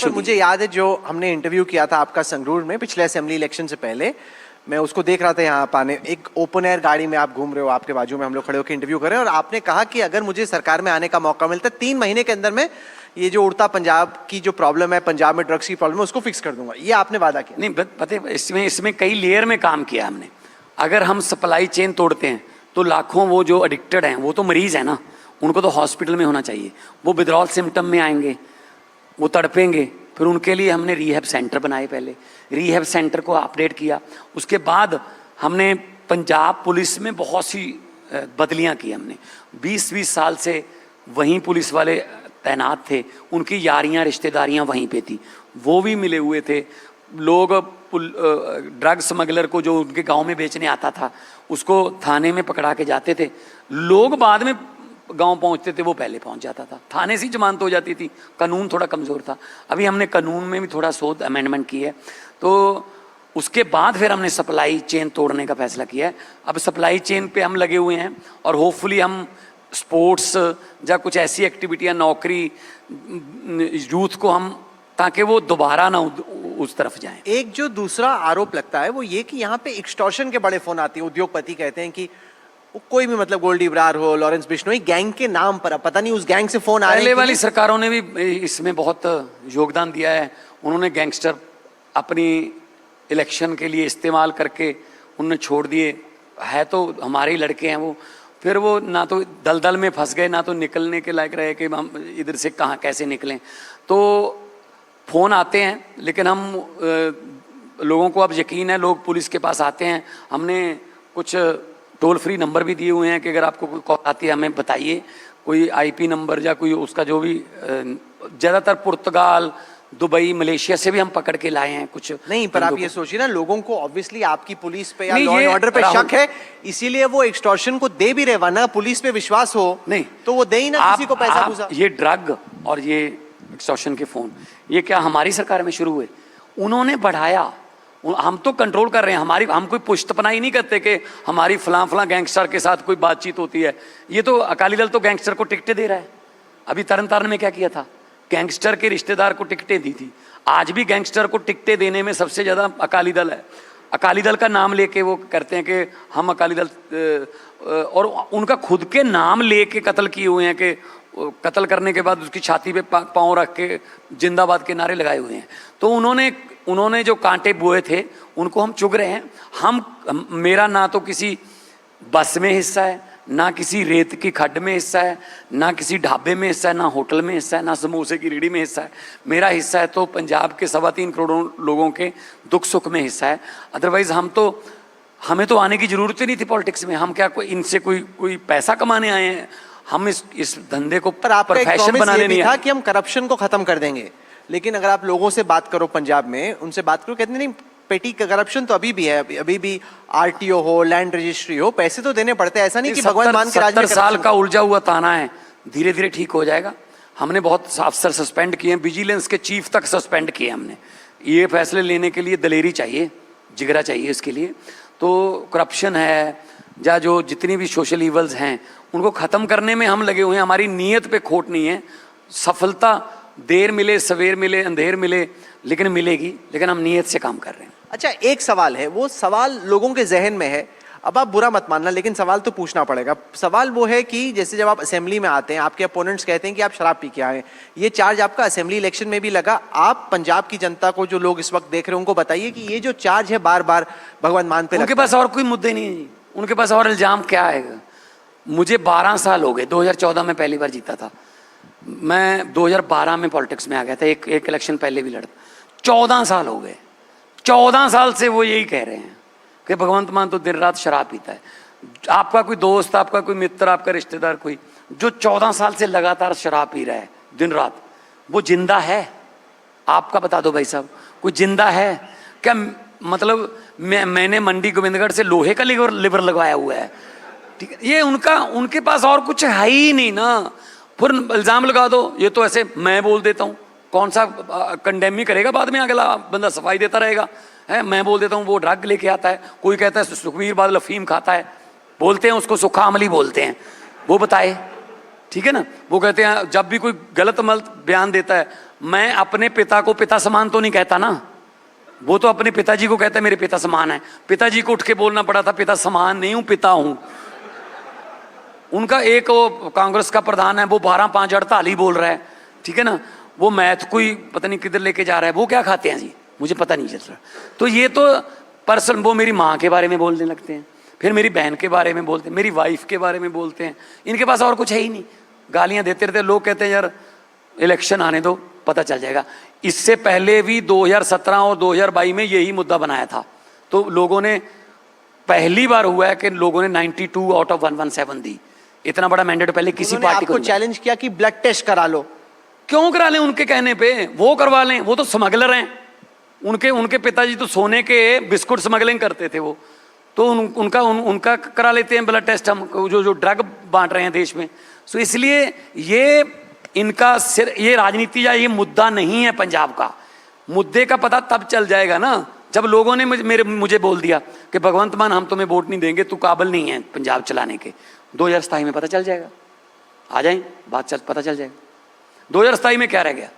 तो मुझे याद है जो हमने इंटरव्यू किया था आपका संगरूर में पिछले असेंबली इलेक्शन से पहले, मैं उसको देख रहा था यहाँ पाने, एक ओपन एयर गाड़ी में आप घूम रहे हो, आपके बाजू में हम लोग खड़े होकर इंटरव्यू कर रहे हैं और आपने कहा कि अगर मुझे सरकार में आने का मौका मिलता है 3 महीने के अंदर में ये जो उड़ता पंजाब की जो प्रॉब्लम है, पंजाब में ड्रग्स की प्रॉब्लम है, उसको फिक्स कर दूंगा। ये आपने वादा किया। नहीं, पता है इसमें कई लेयर में काम किया हमने। अगर हम सप्लाई चेन तोड़ते हैं तो लाखों वो जो एडिक्टेड हैं, वो तो मरीज है ना, उनको तो हॉस्पिटल में होना चाहिए। वो विड्रॉल सिम्टम में आएंगे, वो तड़पेंगे, फिर उनके लिए हमने रिहैब सेंटर बनाए। पहले रिहैब सेंटर को अपडेट किया, उसके बाद हमने पंजाब पुलिस में बहुत सी बदलियां की। हमने 20-20 साल से वहीं पुलिस वाले तैनात थे, उनकी यारियां रिश्तेदारियां वहीं पे थी, वो भी मिले हुए थे। लोग ड्रग स्मगलर को जो उनके गांव में बेचने आता था उसको थाने में पकड़ा के जाते थे। लोग बाद में गांव पहुंचते थे, वो पहले पहुंच जाता था, थाने से जमानत हो जाती थी। कानून थोड़ा कमज़ोर था। अभी हमने कानून में भी थोड़ा शोध अमेंडमेंट की है, तो उसके बाद फिर हमने सप्लाई चेन तोड़ने का फैसला किया है। अब सप्लाई चेन पे हम लगे हुए हैं और होपफुली हम स्पोर्ट्स या कुछ ऐसी एक्टिविटियां, नौकरी, यूथ को हम, ताकि वो दोबारा ना उस तरफ जाएं। एक जो दूसरा आरोप लगता है वो ये कि यहाँ पे एक्सटॉर्शन के बड़े फोन आते हैं। उद्योगपति कहते हैं कि कोई भी, मतलब गोल्डी बरार हो, लॉरेंस बिश्नोई, गैंग के नाम पर, अब पता नहीं उस गैंग से फोन आ रहे हैं। पहले वाली सरकारों ने भी इसमें बहुत योगदान दिया है। उन्होंने गैंगस्टर अपनी इलेक्शन के लिए इस्तेमाल करके उन्होंने छोड़ दिए। है तो हमारे ही लड़के हैं वो, फिर वो ना तो दलदल में फंस गए, ना तो निकलने के लायक रहे कि हम इधर से कहाँ कैसे निकलें। तो फ़ोन आते हैं, लेकिन हम लोगों को अब यकीन है, लोग पुलिस के पास आते हैं। हमने कुछ टोल फ्री नंबर भी दिए हुए हैं कि अगर आपको कोई कॉल आती है हमें बताइए, कोई आईपी नंबर या कोई उसका जो भी। ज़्यादातर पुर्तगाल, दुबई, मलेशिया से भी हम पकड़ के लाए हैं कुछ। नहीं, पर आप ये सोचिए ना, लोगों को ऑब्वियसली आपकी पुलिस पे या लॉ एंड ऑर्डर पे शक है, इसीलिए वो एक्सटॉर्शन को दे भी रहे, वरना पुलिस पे विश्वास हो नहीं तो वो दे ही ना किसी को पैसा पूसा। ये ड्रग और ये एक्सटॉर्शन के फोन, ये क्या हमारी सरकार में शुरू हुए? उन्होंने बढ़ाया, हम तो कंट्रोल कर रहे हैं। हम कोई पुष्टपनाही नहीं करते कि हमारी फलां गैंगस्टर के साथ कोई बातचीत होती है। ये तो अकाली दल तो गैंगस्टर को टिकटें दे रहा है। अभी तरन तारण में क्या किया था, गैंगस्टर के रिश्तेदार को टिकटें दी थी। आज भी गैंगस्टर को टिकटें देने में सबसे ज़्यादा अकाली दल है। अकाली दल का नाम लेके वो करते हैं कि हम अकाली दल, और उनका खुद के नाम लेके कत्ल किए हुए हैं कि कत्ल करने के बाद उसकी छाती पे पाँव रख के जिंदाबाद के नारे लगाए हुए हैं। तो उन्होंने जो कांटे बोए थे उनको हम चुग रहे हैं। मेरा ना तो किसी बस में हिस्सा है, ना किसी रेत की खड्ड में हिस्सा है, ना किसी ढाबे में हिस्सा है, ना होटल में हिस्सा है, ना समोसे की रेहड़ी में हिस्सा है। मेरा हिस्सा है तो पंजाब के 3.25 करोड़ लोगों के दुख सुख में हिस्सा है। अदरवाइज हमें तो आने की जरूरत ही नहीं थी पॉलिटिक्स में। हम क्या इनसे कोई पैसा कमाने आए हैं? हम इस धंधे को प्रोफेशन बनाने नहीं था कि हम करप्शन को खत्म कर देंगे। लेकिन अगर आप लोगों से बात करो, पंजाब में उनसे बात करो, कहते नहीं पेटी करप्शन तो अभी भी है। अभी भी आरटीओ हो, लैंड रजिस्ट्री हो, पैसे तो देने पड़ते हैं। ऐसा नहीं कि भगवान मान के राज में 70 साल का उलझा हुआ ताना है, धीरे धीरे ठीक हो जाएगा। हमने बहुत अफसर सस्पेंड किए हैं, विजिलेंस के चीफ तक सस्पेंड किए हमने। ये फैसले लेने के लिए दलेरी चाहिए, जिगरा चाहिए इसके लिए। तो करप्शन है या जो जितनी भी सोशल इवल्स हैं उनको ख़त्म करने में हम लगे हुए हैं। हमारी नीयत पे खोट नहीं है। सफलता देर मिले, सवेर मिले, अंधेर मिले, लेकिन मिलेगी। लेकिन हम नीयत से काम कर रहे हैं। अच्छा, एक सवाल है, वो सवाल लोगों के जहन में है। अब आप बुरा मत मानना, लेकिन सवाल तो पूछना पड़ेगा। सवाल वो है कि जैसे जब आप असेंबली में आते हैं, आपके अपोनेंट्स कहते हैं कि आप शराब पी के आए। ये चार्ज आपका असेंबली इलेक्शन में भी लगा। आप पंजाब की जनता को, जो लोग इस वक्त देख रहे हैं, उनको बताइए कि ये जो चार्ज है बार बार भगवंत मान पे, उनके पास और कोई मुद्दे नहीं है। उनके पास और इल्जाम क्या आएगा? मुझे 12 साल हो गए, 2014 में पहली बार जीता था मैं, 2012 में पॉलिटिक्स में आ गया था, एक इलेक्शन पहले भी लड़ा। 14 साल हो गए। 14 साल से वो यही कह रहे हैं कि भगवंत मान तो दिन रात शराब पीता है। आपका कोई दोस्त, आपका कोई मित्र, आपका रिश्तेदार कोई जो 14 साल से लगातार शराब पी रहा है दिन रात, वो जिंदा है? आपका बता दो भाई साहब, कोई जिंदा है क्या? मतलब मैंने मंडी गोविंदगढ़ से लोहे का लिवर लगवाया हुआ है, ठीक है? ये उनके पास और कुछ है ही नहीं ना। फिर इल्ज़ाम लगा दो, ये तो ऐसे मैं बोल देता हूँ, कौन सा कंडेम ही करेगा? बाद में अगला बंदा सफाई देता रहेगा, है मैं बोल देता हूँ वो ड्रग लेके आता है, कोई कहता है सुखबीर बादल अफीम खाता है, बोलते हैं उसको सुखा अमली बोलते हैं। वो बताए ठीक है ना। वो कहते हैं जब भी कोई गलत मलत बयान देता है, मैं अपने पिता को पिता समान तो नहीं कहता ना, वो तो अपने पिताजी को कहता है मेरे पिता समान है। पिताजी को उठ के बोलना पड़ा था पिता समान नहीं हूं, पिता हूं। उनका एक वो कांग्रेस का प्रधान है, वो 12-5 48 बोल रहा है, ठीक है ना। वो मैथ को ही पता नहीं किधर लेके जा रहा है, वो क्या खाते हैं जी, मुझे पता नहीं चल रहा। तो ये तो पर्सन, वो मेरी माँ के बारे में बोलने लगते हैं, फिर मेरी बहन के बारे में बोलते हैं, मेरी वाइफ के बारे में बोलते हैं। इनके पास और कुछ है ही नहीं, गालियां देते रहते। लोग कहते हैं यार इलेक्शन आने दो पता चल जाएगा। इससे पहले भी 2017 और 2022 में यही मुद्दा बनाया था, तो लोगों ने, पहली बार हुआ है कि लोगों ने 92 आउट ऑफ 117 दी। इतना बड़ा मैंडेट पहले किसी पार्टी को चैलेंज किया कि ब्लड टेस्ट करा लो। क्यों करा लें, उनके कहने पे वो करवा लें, वो तो स्मगलर हैं। उनके पिताजी तो सोने के बिस्कुट स्मगलिंग करते थे वो, तो उनका करा लेते हैं ब्लड टेस्ट हम, जो ड्रग बांट रहे हैं देश में। सो इसलिए ये इनका ये राजनीति या ये मुद्दा नहीं है पंजाब का। मुद्दे का पता तब चल जाएगा ना जब लोगों ने मुझे बोल दिया कि भगवंत मान हम तुम्हें वोट नहीं देंगे, तू काबिल नहीं है पंजाब चलाने के। 2027 में पता चल जाएगा, आ जाए बात पता चल जाएगा। 2027 में क्या रह गया,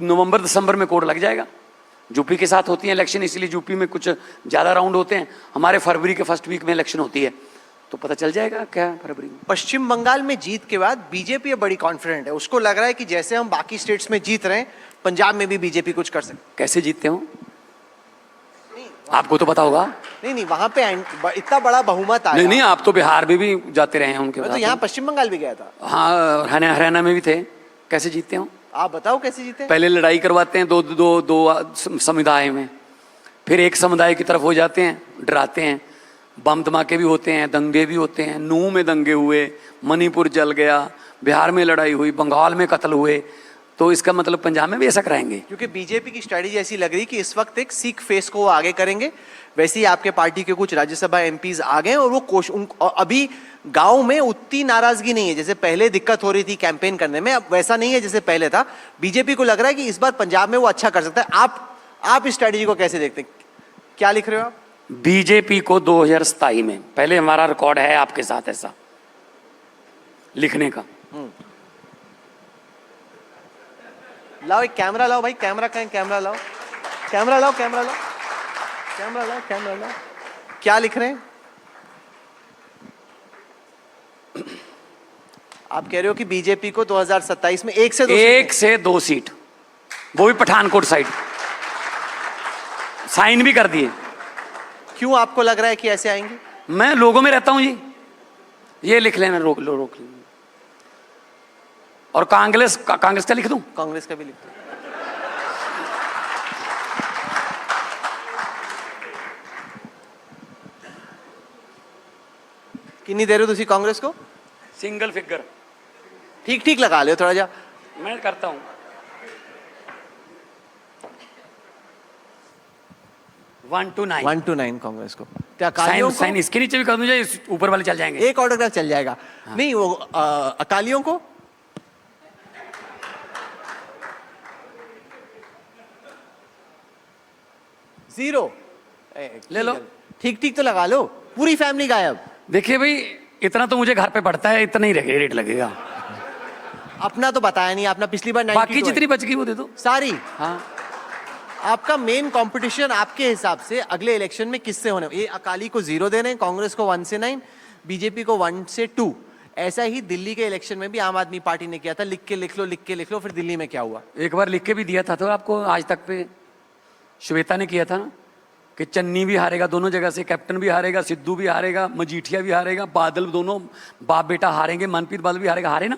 नवंबर दिसंबर में कोड लग जाएगा। यूपी के साथ होती है इलेक्शन, इसलिए यूपी में कुछ ज़्यादा राउंड होते हैं। हमारे फरवरी के फर्स्ट वीक में इलेक्शन होती है, तो पता चल जाएगा क्या फरवरी में। पश्चिम बंगाल में जीत के बाद बीजेपी बड़ी कॉन्फिडेंट है, उसको लग रहा है कि जैसे हम बाकी स्टेट्स में जीत रहे हैं, पंजाब में भी बीजेपी कुछ कर सकते। कैसे जीतते हो आपको तो पता होगा। नहीं, वहां पे इतना बड़ा बहुमत आया। नहीं, आप तो बिहार में भी जाते रहे हैं उनके। मैं तो यहाँ पश्चिम बंगाल भी गया था। हाँ, हरियाणा में भी थे। कैसे जीतते हो आप बताओ, कैसे जीते? पहले लड़ाई करवाते हैं दो समुदाय में, फिर एक समुदाय की तरफ हो जाते हैं, डराते हैं, बम धमाके भी होते हैं, दंगे भी होते हैं। नूह में दंगे हुए, मणिपुर जल गया, बिहार में लड़ाई हुई, बंगाल में कत्ल हुए, तो इसका मतलब पंजाब में भी ऐसा कराएंगे। क्योंकि बीजेपी की स्ट्रेटजी ऐसी लग रही कि इस वक्त एक सिख फेस को वो आगे करेंगे। वैसे ही आपके पार्टी के कुछ राज्यसभा एमपीज आ गए और वो अभी गांव में उतनी नाराजगी नहीं है जैसे पहले दिक्कत हो रही थी कैंपेन करने में, अब वैसा नहीं है जैसे पहले था। बीजेपी को लग रहा है कि इस बार पंजाब में वो अच्छा कर सकता है। आप इस स्ट्रेटजी को कैसे देखते हैं, क्या लिख रहे हो आप? बीजेपी को 2027 में, पहले हमारा रिकॉर्ड है आपके साथ ऐसा लिखने का। लाओ एक कैमरा लाओ भाई, कैमरा कहीं, कैमरा लाओ, कैमरा लाओ, कैमरा लाओ, कैमरा लाओ, कैमरा लाओ। क्या लिख रहे हैं आप? कह रहे हो कि बीजेपी को 2027 में 1 से 2 सीट, वो भी पठानकोट साइड, साइन भी कर दिए। क्यों आपको लग रहा है कि ऐसे आएंगे? मैं लोगों में रहता हूं जी, ये लिख लेना, रोक लो। और कांग्रेस का लिख दूं? कांग्रेस का भी लिख दो। कितनी दे रहे हो तुसी कांग्रेस को? Single figure. ठीक लगा लो थोड़ा जा। मैं करता हूं 1 to 9। 1 to 9 कांग्रेस को। क्या अकालियों को? साइन इसके नीचे भी कर दूं या इस ऊपर वाले चल जाएंगे? एक ऑटोग्राफ चल जाएगा। हाँ। नहीं, वो अकालियों को 0 ले लो। ठीक तो लगा लो, पूरी फैमिली गायब। देखिए भाई, इतना तो मुझे घर पे पड़ता है, इतना ही रेट लगेगा। अपना तो बताया नहीं आपने, पिछली बार 92 बाकी जितनी बच गई वो दे दो सारी। हाँ, आपका मेन कंपटीशन आपके हिसाब से अगले इलेक्शन में किससे होने? ये अकाली को 0 दे रहे हैं, कांग्रेस को 1 से 9, बीजेपी को 1 से 2। ऐसा ही दिल्ली के इलेक्शन में भी आम आदमी पार्टी ने किया था, लिख के लिख लो। फिर दिल्ली में क्या हुआ? एक बार लिख के भी दिया था तो आपको, आज तक पे श्वेता ने किया था ना कि चन्नी भी हारेगा दोनों जगह से, कैप्टन भी हारेगा, सिद्धू भी हारेगा, मजीठिया भी हारेगा, बादल, दोनों बाप बेटा हारेंगे, मनप्रीत बादल भी हारेगा, हारे ना।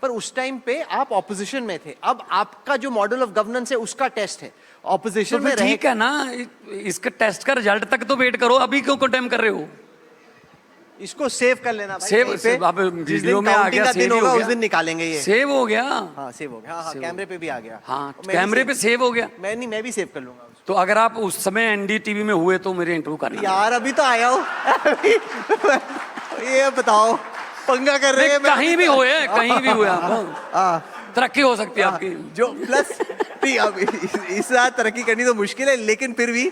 पर उस टाइम पे आप ऑपोजिशन में थे, अब आपका जो मॉडल ऑफ गवर्नेंस है उसका टेस्ट है, ऑपोजिशन में रहे। ठीक है ना, इसके टेस्ट का रिजल्ट तक तो वेट करो, अभी क्यों कंडेम कर रहे हो? इसको सेव कर लेना भाई, सेव अब वीडियो में आ गया, सेव होगा, उस दिन निकालेंगे ये। सेव हो गया। हाँ सेव हो गया। हाँ कैमरे पे भी आ गया। हाँ कैमरे पे सेव हो गया। मैं भी सेव कर लूंगा। तो अगर आप उस समय एनडीटीवी में हुए तो मेरे इंटरव्यू करना यार। अभी तो आया हूँ ये बताओ, पंगा कर रहे हैं। कहीं भी हुए आप। तरक्की हो सकती है आपकी। जो प्लस नहीं, अब इस साथ तरक्की करनी तो मुश्किल है, लेकिन फिर भी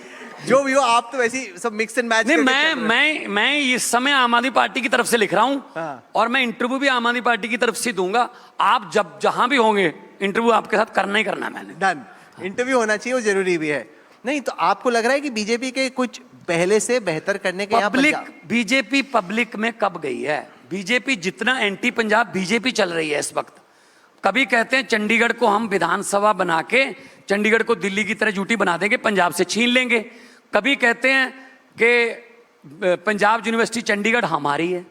जो भी हो आप तो वैसी सब मिक्स एंड मैच नहीं, मैं इस समय आम आदमी पार्टी की तरफ से लिख रहा हूं। हाँ। और मैं इंटरव्यू भी आम आदमी पार्टी की तरफ से दूंगा। आप जब जहां भी होंगे इंटरव्यू आपके साथ करना ही करना है मैंने। डन, इंटरव्यू होना चाहिए, वो जरूरी भी है। नहीं तो आपको लग रहा है कि बीजेपी के कुछ पहले से बेहतर करने के यहाँ पब्लिक बीजेपी पब्लिक में कब गई है? बीजेपी जितना एंटी पंजाब बीजेपी चल रही है इस वक्त। कभी कहते हैं चंडीगढ़ को हम विधानसभा बना के चंडीगढ़ को दिल्ली की तरह यूटी बना देंगे, पंजाब से छीन लेंगे। कभी कहते हैं कि पंजाब यूनिवर्सिटी चंडीगढ़ हमारी है।